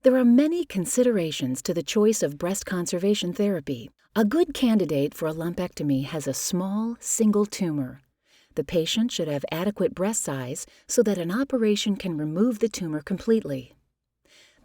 There are many considerations to the choice of breast conservation therapy. A good candidate for a lumpectomy has a small, single tumor. The patient should have adequate breast size so that an operation can remove the tumor completely.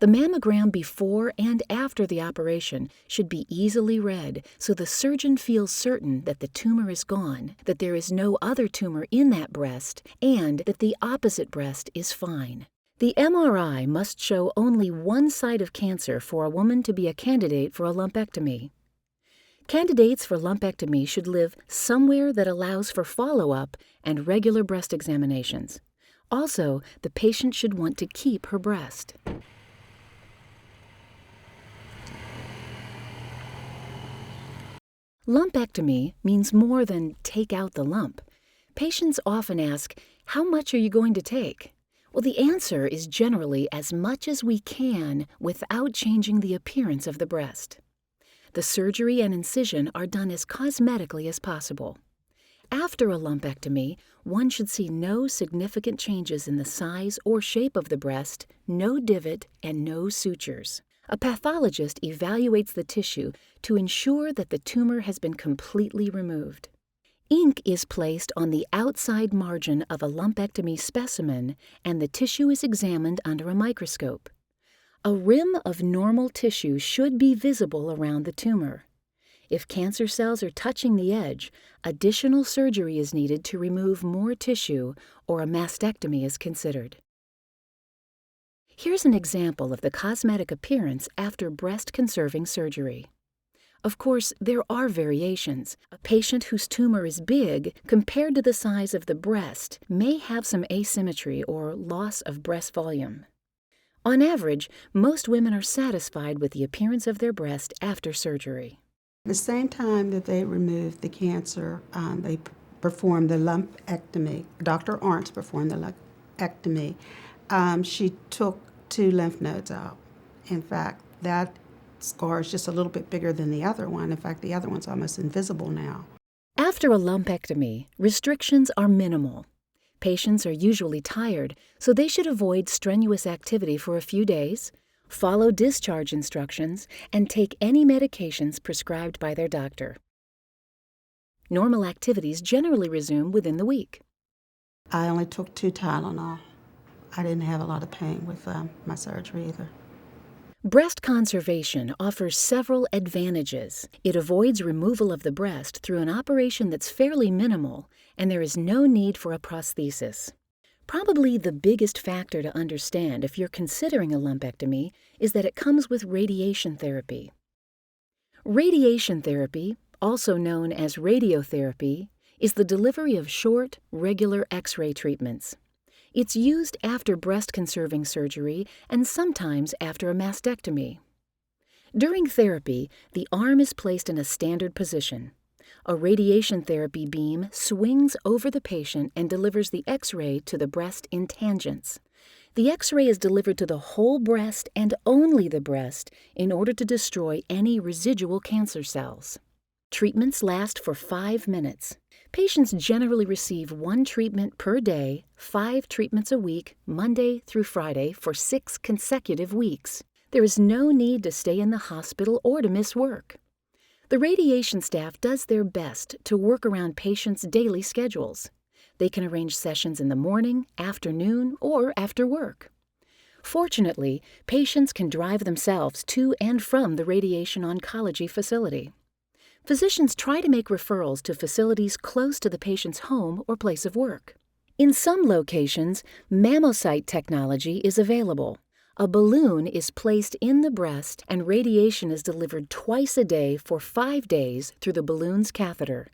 The mammogram before and after the operation should be easily read so the surgeon feels certain that the tumor is gone, that there is no other tumor in that breast, and that the opposite breast is fine. The MRI must show only one side of cancer for a woman to be a candidate for a lumpectomy. Candidates for lumpectomy should live somewhere that allows for follow-up and regular breast examinations. Also, the patient should want to keep her breast. Lumpectomy means more than take out the lump. Patients often ask, how much are you going to take? Well, the answer is generally as much as we can without changing the appearance of the breast. The surgery and incision are done as cosmetically as possible. After a lumpectomy, one should see no significant changes in the size or shape of the breast, no divot, and no sutures. A pathologist evaluates the tissue to ensure that the tumor has been completely removed. Ink is placed on the outside margin of a lumpectomy specimen, and the tissue is examined under a microscope. A rim of normal tissue should be visible around the tumor. If cancer cells are touching the edge, additional surgery is needed to remove more tissue, or a mastectomy is considered. Here's an example of the cosmetic appearance after breast-conserving surgery. Of course, there are variations. A patient whose tumor is big compared to the size of the breast may have some asymmetry or loss of breast volume. On average, most women are satisfied with the appearance of their breast after surgery. The same time that they removed the cancer, they performed the lumpectomy. Dr. Arntz performed the lumpectomy. She took 2 lymph nodes out. In fact, that scar is just a little bit bigger than the other one. In fact, the other one's almost invisible now. After a lumpectomy, restrictions are minimal. Patients are usually tired, so they should avoid strenuous activity for a few days, follow discharge instructions, and take any medications prescribed by their doctor. Normal activities generally resume within the week. I only took 2 Tylenol. I didn't have a lot of pain with my surgery either. Breast conservation offers several advantages. It avoids removal of the breast through an operation that's fairly minimal, and there is no need for a prosthesis. Probably the biggest factor to understand if you're considering a lumpectomy is that it comes with radiation therapy. Radiation therapy, also known as radiotherapy, is the delivery of short, regular X-ray treatments. It's used after breast-conserving surgery and sometimes after a mastectomy. During therapy, the arm is placed in a standard position. A radiation therapy beam swings over the patient and delivers the X-ray to the breast in tangents. The X-ray is delivered to the whole breast and only the breast in order to destroy any residual cancer cells. Treatments last for 5 minutes. Patients generally receive 1 treatment per day, 5 treatments a week, Monday through Friday, for 6 consecutive weeks. There is no need to stay in the hospital or to miss work. The radiation staff does their best to work around patients' daily schedules. They can arrange sessions in the morning, afternoon, or after work. Fortunately, patients can drive themselves to and from the radiation oncology facility. Physicians try to make referrals to facilities close to the patient's home or place of work. In some locations, mammocyte technology is available. A balloon is placed in the breast and radiation is delivered twice a day for 5 days through the balloon's catheter.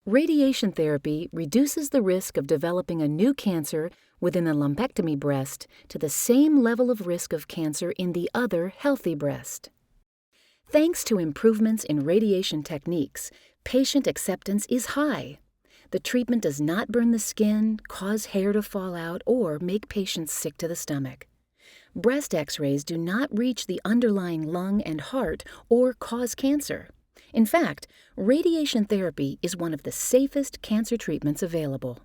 Radiation therapy reduces the risk of developing a new cancer within a lumpectomy breast to the same level of risk of cancer in the other healthy breast. Thanks to improvements in radiation techniques, patient acceptance is high. The treatment does not burn the skin, cause hair to fall out, or make patients sick to the stomach. Breast X-rays do not reach the underlying lung and heart or cause cancer. In fact, radiation therapy is one of the safest cancer treatments available.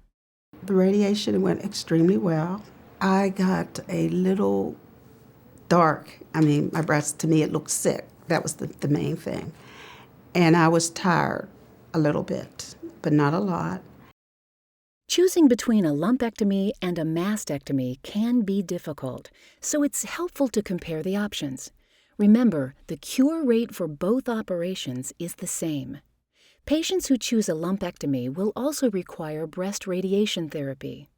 The radiation went extremely well. I got a little dark. I mean, my breast, to me, it looked sick. That was the main thing. And I was tired a little bit, but not a lot. Choosing between a lumpectomy and a mastectomy can be difficult, so it's helpful to compare the options. Remember, the cure rate for both operations is the same. Patients who choose a lumpectomy will also require breast radiation therapy.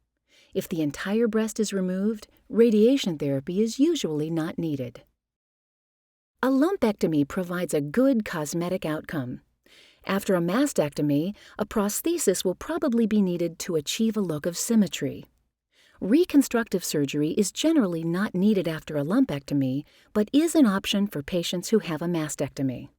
If the entire breast is removed, radiation therapy is usually not needed. A lumpectomy provides a good cosmetic outcome. After a mastectomy, a prosthesis will probably be needed to achieve a look of symmetry. Reconstructive surgery is generally not needed after a lumpectomy, but is an option for patients who have a mastectomy.